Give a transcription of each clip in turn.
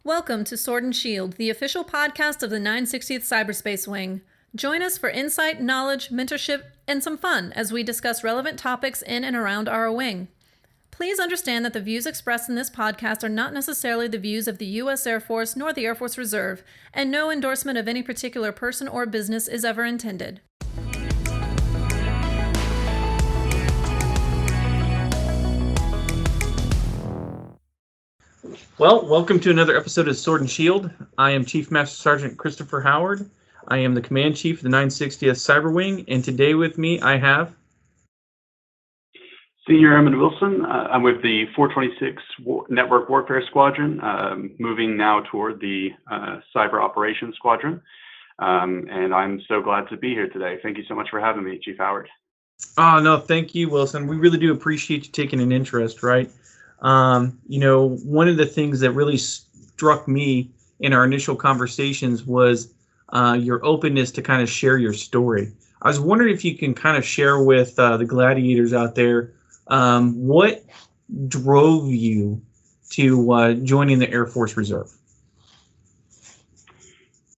Welcome to Sword and Shield, the official podcast of the 960th Cyberspace Wing. Join us for insight, knowledge, mentorship, and some fun as we discuss relevant topics in and around our wing. Please understand that the views expressed in this podcast are not necessarily the views of the U.S. Air Force nor the Air Force Reserve, and no endorsement of any particular person or business is ever intended. Well, welcome to another episode of Sword and Shield. I am Chief Master Sergeant Christopher Howard. I am the Command Chief of the 960th Cyber Wing, and today with me I have Senior Airman Wilson. I'm with the 426 Network Warfare Squadron, moving now toward the Cyber Operations Squadron. And I'm so glad to be here today. Thank you so much for having me, Chief Howard. Oh, no, thank you, Wilson. We really do appreciate you taking an interest, right? One of the things that really struck me in our initial conversations was your openness to kind of share your story. I was wondering if you can kind of share with the gladiators out there what drove you to joining the Air Force Reserve?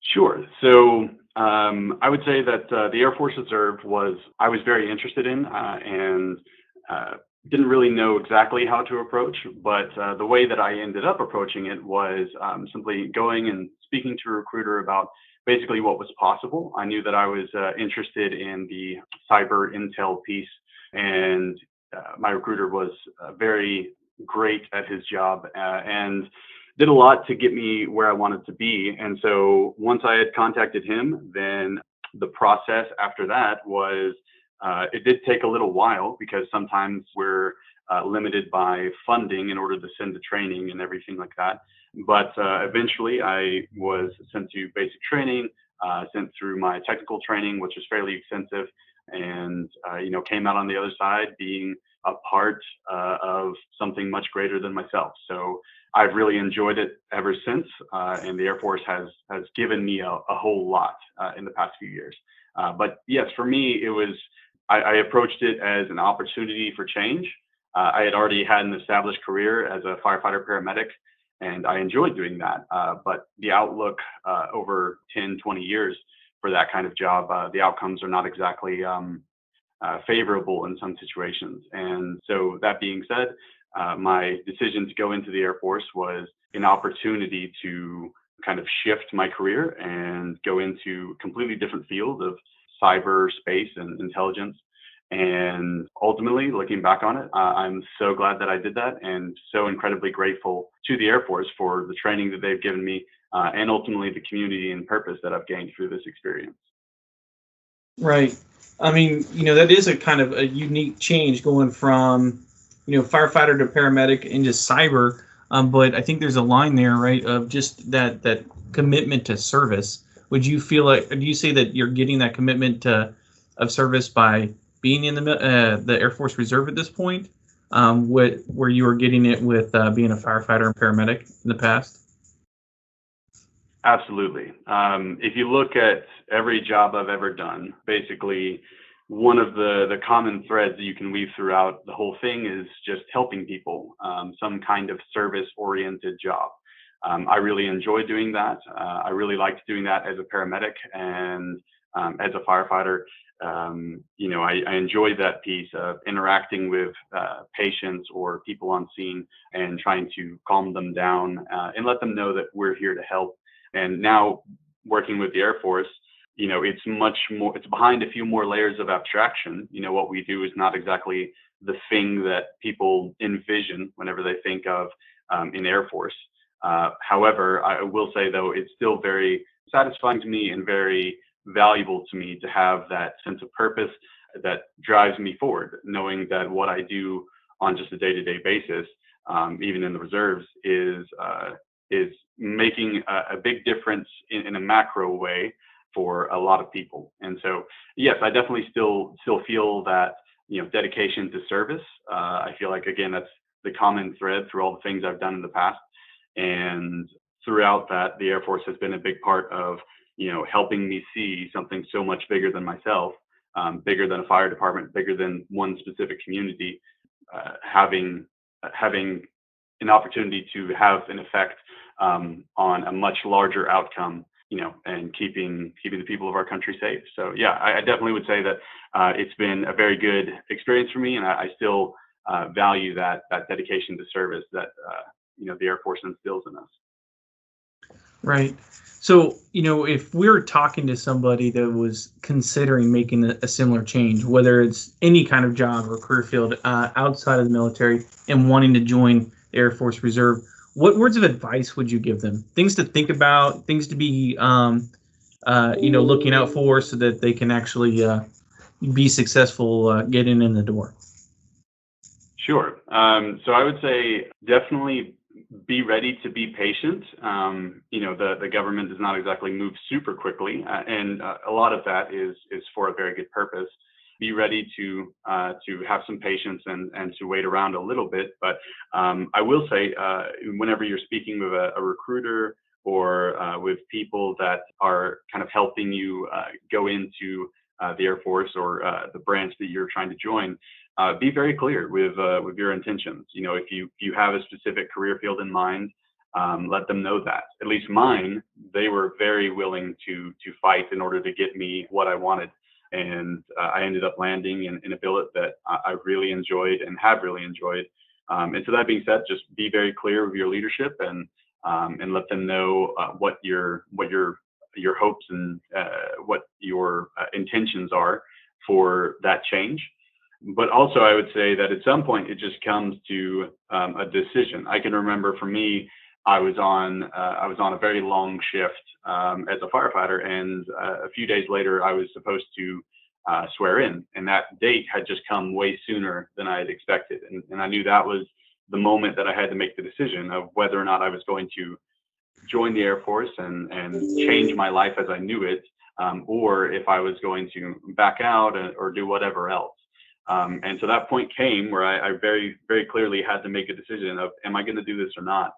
Sure. So I would say that the Air Force Reserve I was very interested in and didn't really know exactly how to approach, but the way that I ended up approaching it was simply going and speaking to a recruiter about basically what was possible. I knew that I was interested in the cyber intel piece, and my recruiter was very great at his job and did a lot to get me where I wanted to be. And so once I had contacted him, then the process after that was it did take a little while because sometimes we're limited by funding in order to send to training and everything like that. But eventually I was sent to basic training, sent through my technical training, which was fairly extensive, and came out on the other side being a part of something much greater than myself. So I've really enjoyed it ever since, and the Air Force has given me a whole lot in the past few years. But yes, for me, it was I approached it as an opportunity for change. I had already had an established career as a firefighter paramedic, and I enjoyed doing that. But the outlook over 10, 20 years for that kind of job, the outcomes are not exactly favorable in some situations. And so that being said, my decision to go into the Air Force was an opportunity to kind of shift my career and go into a completely different field of cyberspace and intelligence. And ultimately, looking back on it, I'm so glad that I did that, and so incredibly grateful to the Air Force for the training that they've given me, and ultimately the community and purpose that I've gained through this experience. Right. I mean, that is a kind of a unique change going from, firefighter to paramedic into cyber. But I think there's a line there, right, of just that commitment to service. Do you say that you're getting that commitment of service by being in the Air Force Reserve at this point, where you were getting it with being a firefighter and paramedic in the past? Absolutely. If you look at every job I've ever done, basically one of the common threads that you can weave throughout the whole thing is just helping people, some kind of service-oriented job. I really enjoy doing that. I really liked doing that as a paramedic and as a firefighter. I enjoyed that piece of interacting with patients or people on scene and trying to calm them down and let them know that we're here to help. And now working with the Air Force, it's much more, it's behind a few more layers of abstraction. What we do is not exactly the thing that people envision whenever they think of in Air Force. However, I will say, though, it's still very satisfying to me and very valuable to me to have that sense of purpose that drives me forward, knowing that what I do on just a day-to-day basis, even in the reserves, is making a big difference in a macro way for a lot of people. And so, yes, I definitely still feel that, dedication to service. I feel like, again, that's the common thread through all the things I've done in the past. And throughout that, the Air Force has been a big part of, helping me see something so much bigger than myself, bigger than a fire department, bigger than one specific community, having an opportunity to have an effect on a much larger outcome, and keeping the people of our country safe. So yeah, I definitely would say that it's been a very good experience for me, and I still value that dedication to service that the Air Force instills in us. Right. So, if we're talking to somebody that was considering making a similar change, whether it's any kind of job or career field outside of the military and wanting to join the Air Force Reserve, what words of advice would you give them? Things to think about, things to be, looking out for so that they can actually be successful getting in the door. Sure. So I would say definitely be ready to be patient. The government does not exactly move super quickly, and a lot of that is for a very good purpose. Be ready to have some patience and to wait around a little bit. But I will say, whenever you're speaking with a recruiter or with people that are kind of helping you go into the Air Force or the branch that you're trying to join, be very clear with your intentions. If you have a specific career field in mind, let them know that. At least mine, they were very willing to fight in order to get me what I wanted, and I ended up landing in a billet that I really enjoyed and have really enjoyed. And so that being said, just be very clear with your leadership and let them know what your hopes and what your intentions are for that change. But also, I would say that at some point it just comes to a decision. I can remember for me, I was on a very long shift as a firefighter, and a few days later, I was supposed to swear in, and that date had just come way sooner than I had expected, and I knew that was the moment that I had to make the decision of whether or not I was going to join the Air Force and change my life as I knew it, or if I was going to back out or do whatever else. And so that point came where I very, very clearly had to make a decision of, am I going to do this or not?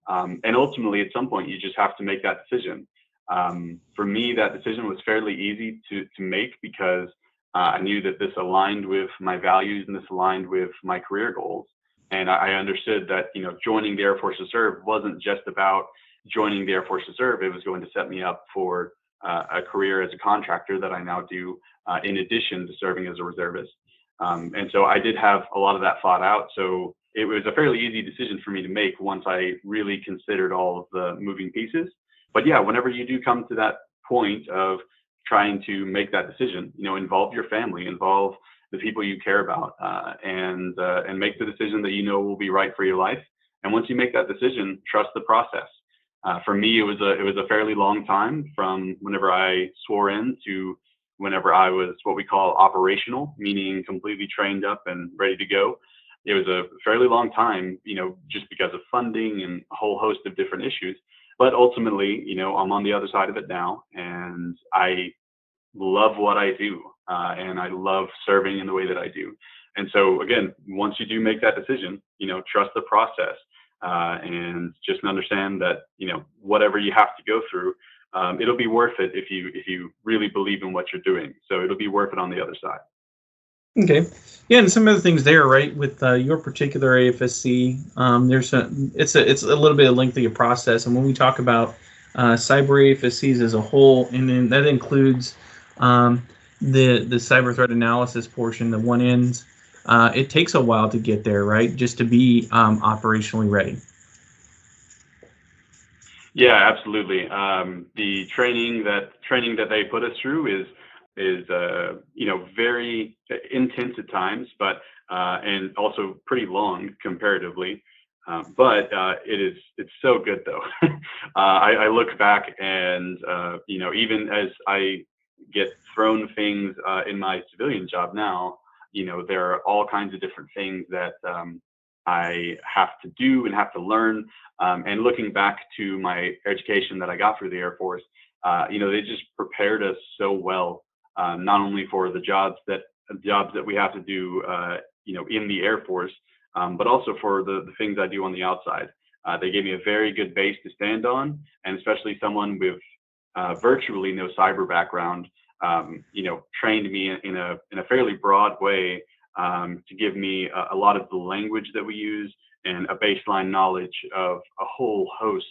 And ultimately, at some point, you just have to make that decision. For me, that decision was fairly easy to make because I knew that this aligned with my values and this aligned with my career goals. And I understood that, joining the Air Force Reserve wasn't just about joining the Air Force Reserve. It was going to set me up for a career as a contractor that I now do in addition to serving as a reservist. And so I did have a lot of that thought out. So it was a fairly easy decision for me to make once I really considered all of the moving pieces. But yeah, whenever you do come to that point of trying to make that decision, involve your family, involve the people you care about, and make the decision that will be right for your life. And once you make that decision, trust the process. For me, it was a fairly long time from whenever I swore in to whenever I was what we call operational, meaning completely trained up and ready to go. It was a fairly long time, just because of funding and a whole host of different issues. But ultimately, I'm on the other side of it now, and I love what I do, and I love serving in the way that I do. And so, again, once you do make that decision, trust the process, and just understand that, whatever you have to go through, it'll be worth it if you really believe in what you're doing. So it'll be worth it on the other side. Okay, yeah, and some other things there, right? With your particular AFSC, it's a little bit of lengthy a process, and when we talk about cyber AFSCs as a whole, and then that includes the cyber threat analysis portion, the one ends, it takes a while to get there, right? Just to be operationally ready. Yeah, absolutely. The training that they put us through is very intense at times, but and also pretty long comparatively. But it's so good though. I look back and even as I get thrown things in my civilian job now, there are all kinds of different things that I have to do and have to learn. And looking back to my education that I got through the Air Force, they just prepared us so well, not only for the jobs that we have to do, in the Air Force, but also for the things I do on the outside. They gave me a very good base to stand on, and especially someone with virtually no cyber background, trained me in a fairly broad way, to give me a lot of the language that we use and a baseline knowledge of a whole host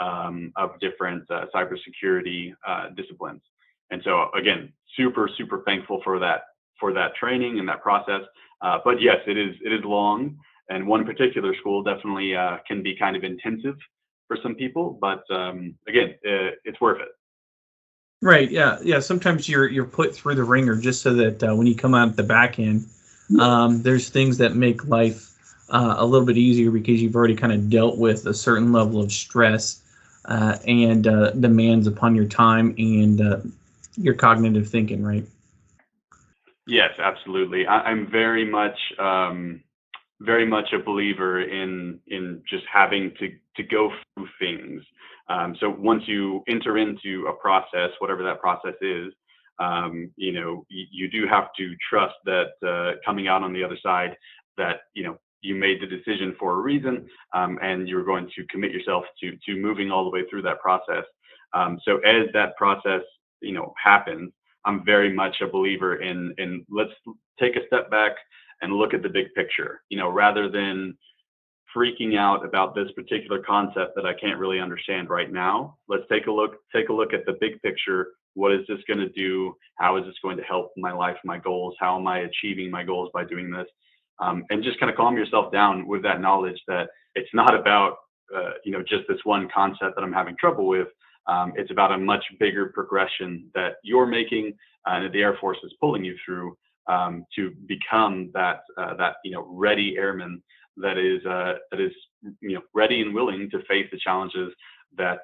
of different cybersecurity disciplines. And so again, super thankful for that training and that process. But yes, it is long, and one particular school definitely can be kind of intensive for some people. But again, it's worth it. Right. Yeah. Yeah. Sometimes you're put through the ringer just so that when you come out at the back end, there's things that make life a little bit easier because you've already kind of dealt with a certain level of stress and demands upon your time and your cognitive thinking. Right. Yes, absolutely. I'm very much a believer in just having to go through things. So once you enter into a process, whatever that process is, you do have to trust that coming out on the other side, that you made the decision for a reason, and you're going to commit yourself to moving all the way through that process. So as that process happens, I'm very much a believer in let's take a step back and look at the big picture, rather than freaking out about this particular concept that I can't really understand right now. Let's take a look at the big picture. What is this going to do? How is this going to help my life, my goals? How am I achieving my goals by doing this? And just kind of calm yourself down with that knowledge that it's not about just this one concept that I'm having trouble with. It's about a much bigger progression that you're making and that the Air Force is pulling you through to become that ready airman that is ready and willing to face the challenges that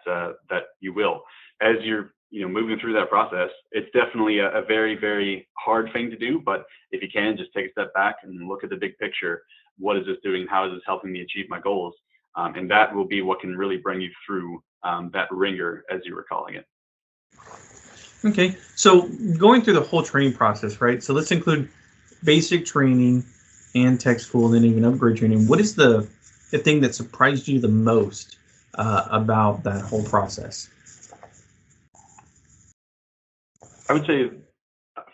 you will. As you're moving through that process, it's definitely a very, very hard thing to do. But if you can, just take a step back and look at the big picture. What is this doing? How is this helping me achieve my goals? And that will be what can really bring you through that ringer, as you were calling it. Okay. So going through the whole training process, right? So let's include basic training and tech school, and then even upgrade training. What is the thing that surprised you the most about that whole process? I would say,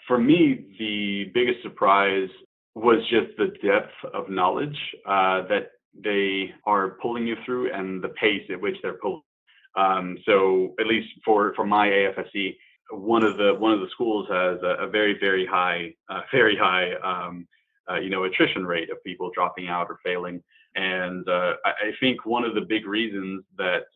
for me, the biggest surprise was just the depth of knowledge that they are pulling you through, and the pace at which they're pulling. So at least for my AFSC, one of the schools has a very high attrition rate of people dropping out or failing. And I think one of the big reasons that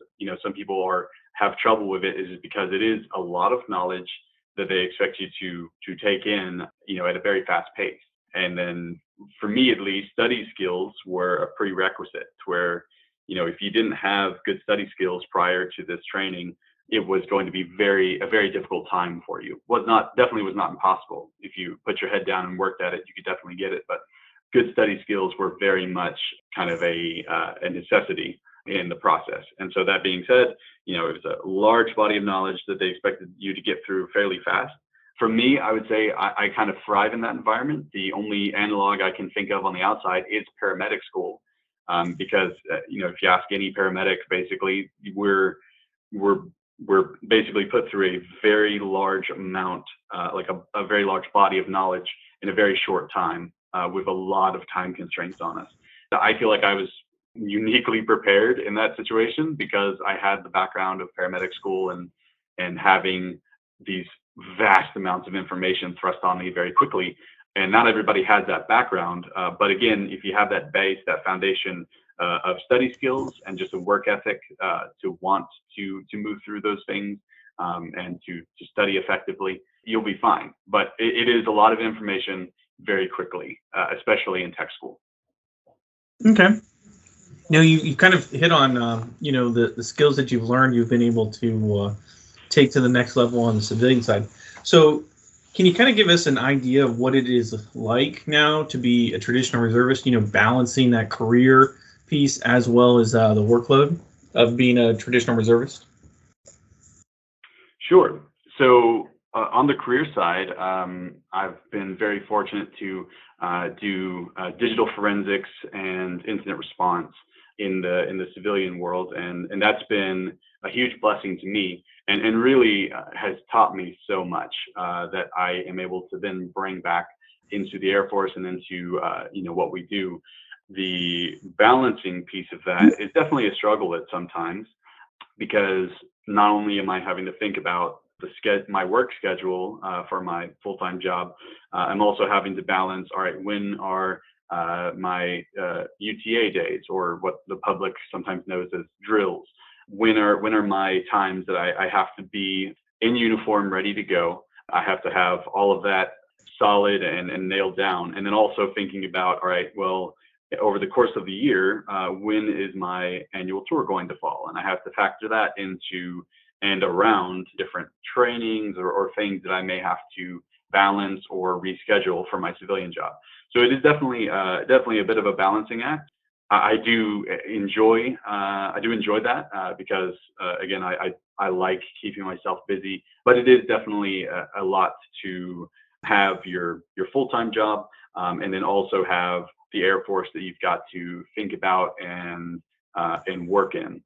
some people have trouble with it is because it is a lot of knowledge that they expect you to take in at a very fast pace. And then for me, at least, study skills were a prerequisite, where if you didn't have good study skills prior to this training, it was going to be a very difficult time for you. Definitely was not impossible. If you put your head down and worked at it, you could definitely get it. But good study skills were very much kind of a necessity in the process. And so that being said, it was a large body of knowledge that they expected you to get through fairly fast. For me, I would say I kind of thrive in that environment. The only analog I can think of on the outside is paramedic school, because if you ask any paramedic, basically we're basically put through a very large amount, like a very large body of knowledge in a very short time, with a lot of time constraints on us. I feel like I was uniquely prepared in that situation because I had the background of paramedic school and having these vast amounts of information thrust on me very quickly. And not everybody has that background. But again, if you have that base, that foundation of study skills and just a work ethic to want to move through those things and to study effectively, you'll be fine. But it is a lot of information very quickly, especially in tech school. Okay. Now you kind of hit on the skills that you've learned, you've been able to take to the next level on the civilian side. So can you kind of give us an idea of what it is like now to be a traditional reservist, balancing that career piece as well as the workload of being a traditional reservist? Sure. So on the career side, I've been very fortunate to do digital forensics and incident response in the civilian world, and that's been a huge blessing to me, and really has taught me so much that I am able to then bring back into the Air Force and into what we do. The balancing piece of that is definitely a struggle at sometimes. because not only am I having to think about my work schedule for my full-time job, I'm also having to balance, all right, when are my UTA days, or what the public sometimes knows as drills? When are my times that I have to be in uniform, ready to go? I have to have all of that solid and nailed down. And then also thinking about, all right, well, over the course of the year, when is my annual tour going to fall? And I have to factor that into and around different trainings or things that I may have to balance or reschedule for my civilian job. So it is definitely a bit of a balancing act. I do enjoy that because again, I like keeping myself busy, but it is definitely a lot to have your full-time job, and then also have the Air Force that you've got to think about and work in.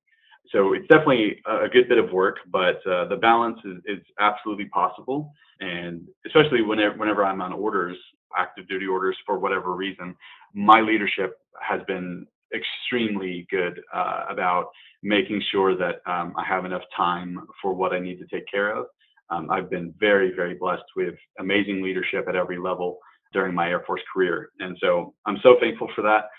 So it's definitely a good bit of work, but the balance is absolutely possible. And especially whenever I'm on orders, active duty orders, for whatever reason, my leadership has been extremely good about making sure that I have enough time for what I need to take care of. I've been very, very blessed with amazing leadership at every level during my Air Force career. And so I'm so thankful for that.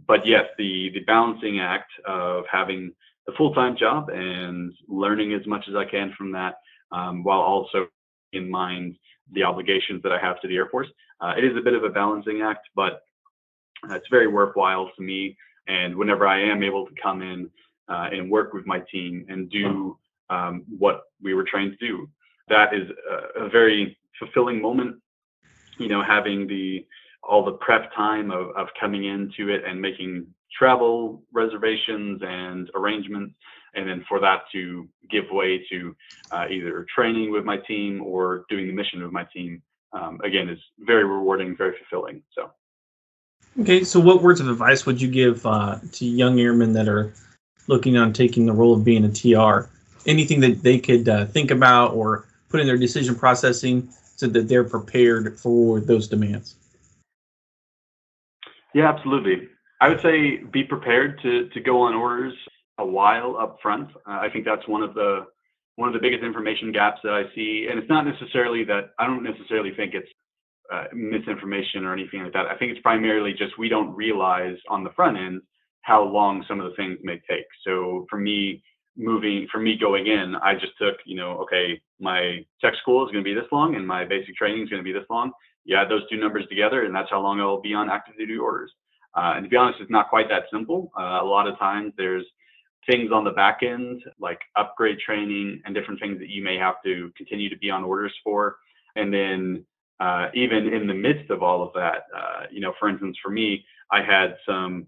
But yes, the balancing act of having the full-time job and learning as much as I can from that, while also in mind the obligations that I have to the Air Force. It is a bit of a balancing act, but it's very worthwhile to me. And whenever I am able to come in and work with my team and do what we were trained to do, that is a very fulfilling moment. Having all the prep time of coming into it and making travel reservations and arrangements, and then for that to give way to either training with my team or doing the mission with my team, again, is very rewarding, very fulfilling. So. Okay, so what words of advice would you give to young airmen that are looking on taking the role of being a TR? Anything that they could think about or put in their decision processing so that they're prepared for those demands? Yeah, absolutely. I would say be prepared to go on orders a while up front. I think that's one of the biggest information gaps that I see, and it's not necessarily that I don't necessarily think it's misinformation or anything like that. I think it's primarily just we don't realize on the front end how long some of the things may take. So for me going in, I just took, okay, my tech school is going to be this long and my basic training is going to be this long. You add those two numbers together and that's how long I'll be on active duty orders. And to be honest, it's not quite that simple. A lot of times there's things on the back end, like upgrade training and different things that you may have to continue to be on orders for. And then even in the midst of all of that, for instance, for me, I had some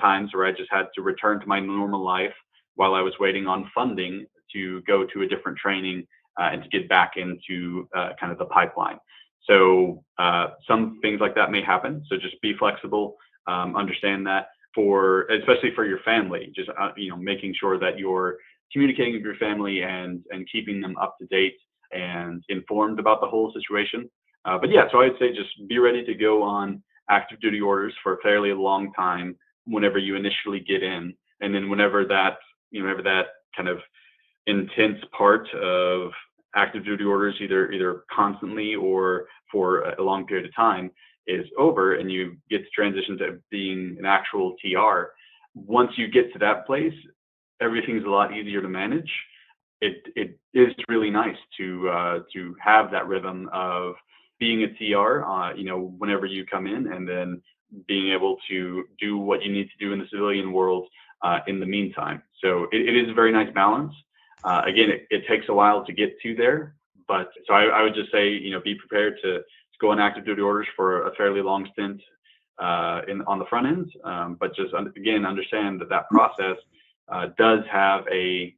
times where I just had to return to my normal life while I was waiting on funding to go to a different training and to get back into kind of the pipeline. So some things like that may happen. So just be flexible, understand that especially for your family, just, making sure that you're communicating with your family and keeping them up to date and informed about the whole situation. But yeah, so I'd say just be ready to go on active duty orders for a fairly long time whenever you initially get in. And then whenever that kind of intense part of active duty orders, either constantly or for a long period of time, is over and you get to transition to being an actual TR, once you get to that place, everything's a lot easier to manage. It is really nice to have that rhythm of being a TR, whenever you come in, and then being able to do what you need to do in the civilian world in the meantime. So it is a very nice balance. Again, it takes a while to get to there, but so I would just say, be prepared to go on active duty orders for a fairly long stint on the front end, but just again understand that process does have a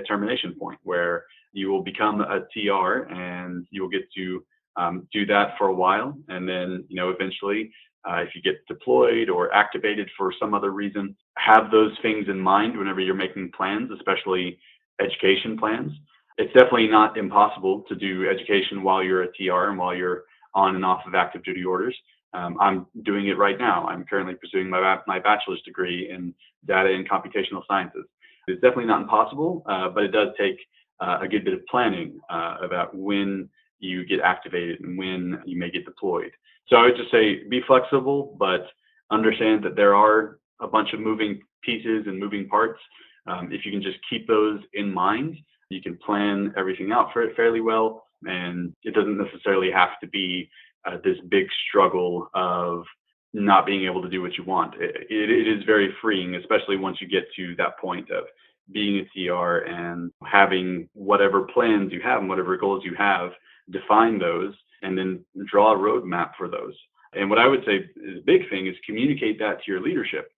termination point where you will become a TR and you will get to do that for a while, and then eventually if you get deployed or activated for some other reason, have those things in mind whenever you're making plans, especially education plans. It's definitely not impossible to do education while you're a TR and while you're on and off of active duty orders. I'm doing it right now. I'm currently pursuing my bachelor's degree in data and computational sciences. It's definitely not impossible, but it does take a good bit of planning about when you get activated and when you may get deployed. So I would just say be flexible, but understand that there are a bunch of moving pieces and moving parts. If you can just keep those in mind, you can plan everything out for it fairly well, and it doesn't necessarily have to be this big struggle of not being able to do what you want. It is very freeing, especially once you get to that point of being a TR and having whatever plans you have and whatever goals you have, define those and then draw a roadmap for those. And what I would say is a big thing is communicate that to your leadership.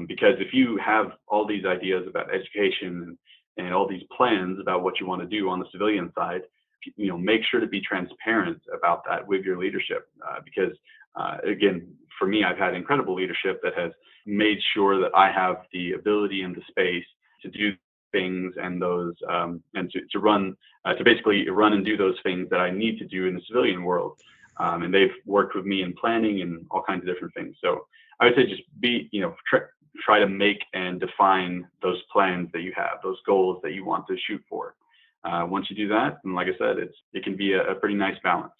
Because if you have all these ideas about education and all these plans about what you want to do on the civilian side, make sure to be transparent about that with your leadership. Because again, for me, I've had incredible leadership that has made sure that I have the ability and the space to do things and those and to run to basically run and do those things that I need to do in the civilian world. And they've worked with me in planning and all kinds of different things. So I would say just be, try to make and define those plans that you have, those goals that you want to shoot for. Once you do that, and like I said, it can be a pretty nice balance.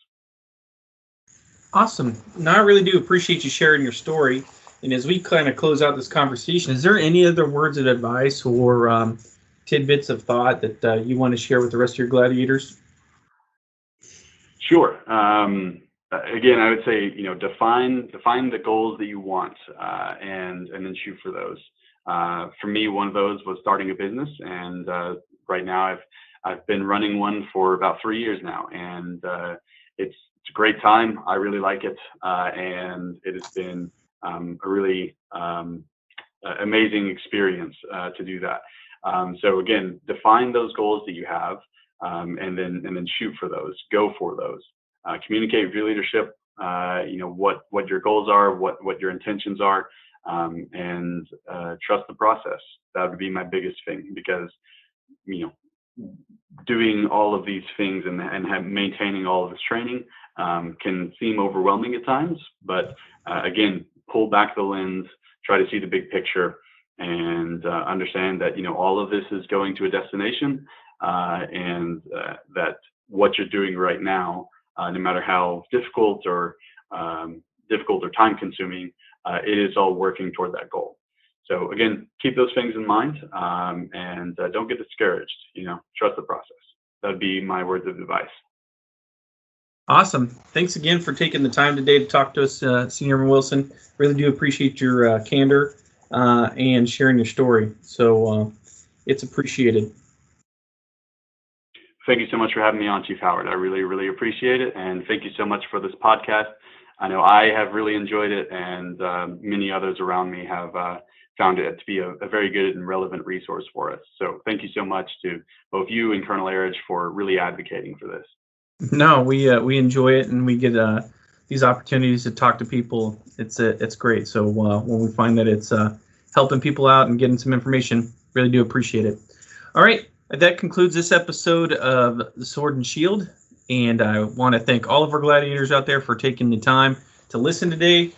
Awesome. Now, I really do appreciate you sharing your story. And as we kind of close out this conversation, is there any other words of advice or tidbits of thought that you want to share with the rest of your gladiators? Sure. Again, I would say, define the goals that you want, and then shoot for those. For me, one of those was starting a business, and right now I've been running one for about 3 years now, and it's a great time. I really like it, and it has been a really amazing experience to do that. So again, define those goals that you have, and then shoot for those. Go for those. Communicate with your leadership. What your goals are, what your intentions are, and trust the process. That would be my biggest thing, because doing all of these things and maintaining all of this training can seem overwhelming at times. But again, pull back the lens, try to see the big picture, and understand that all of this is going to a destination, and that what you're doing right now, no matter how difficult or time consuming, it is all working toward that goal. So again, keep those things in mind, and don't get discouraged. Trust the process. That would be my words of advice. Awesome. Thanks again for taking the time today to talk to us, Senior Airman Wilson. Really do appreciate your candor and sharing your story. So it's appreciated. Thank you so much for having me on, Chief Howard. I really, really appreciate it. And thank you so much for this podcast. I know I have really enjoyed it, and many others around me have found it to be a very good and relevant resource for us. So thank you so much to both you and Colonel Airage for really advocating for this. No, we enjoy it, and we get these opportunities to talk to people. It's great. So when we find that it's helping people out and getting some information, really do appreciate it. All right. That concludes this episode of The Sword and Shield, and I want to thank all of our gladiators out there for taking the time to listen today,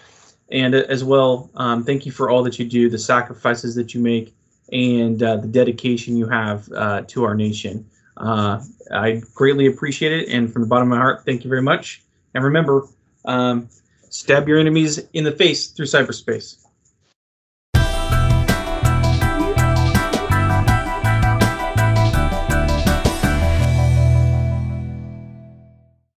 and as well, thank you for all that you do, the sacrifices that you make, and the dedication you have to our nation. I greatly appreciate it, and from the bottom of my heart, thank you very much. And remember, stab your enemies in the face through cyberspace.